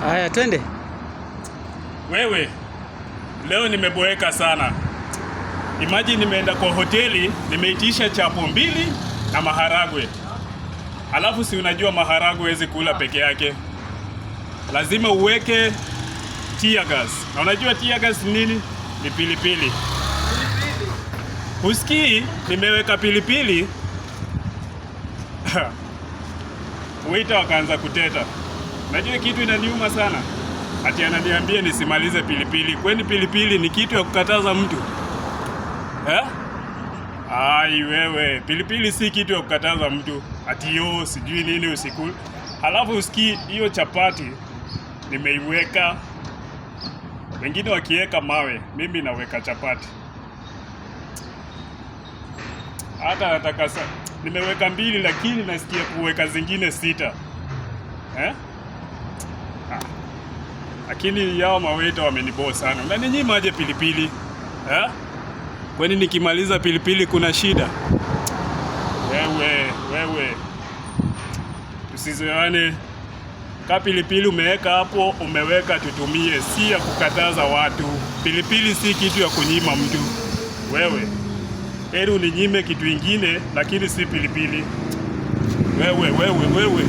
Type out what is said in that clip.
Haya, twende. Wewe, leo nimeboeka sana. Imagine nimeenda kwa hoteli, nimeitisha chapo 2 na maharagwe. Alafu si unajua maharagwe huwezi kula peke yake. Lazima uweke tear gas. Na unajua tear gas ni nini? Ni pilipili. Husikii nimeweka pilipili. Waiter wakaanza kuteta. Unajua kitu inaniuma sana. Ati ananiambia nisimalize pilipili. Kwani pilipili ni kitu ya kukataza mtu? Ai wewe, pilipili si kitu ya kukataza mtu. Ati yo sijui nini usikule. Halafu usikii hiyo chapati nimeiweka. Wengine wakiweka mawe, mimi naweka chapati. Hata nataka nimeweka 2 lakini nasikia kuweka zingine 6. Lakini yao mawaita wameniboa sana. Unaninyima aje pilipili? Kwani nikimaliza pilipili kuna shida? Wewe. Tusizoeane. Ka pilipili umeweka hapo, umeweka tutumie, si ya kukataza watu. Pilipili si kitu ya kunyima mtu. Wewe. Heri uninyime kitu ingine lakini si pilipili. Wewe.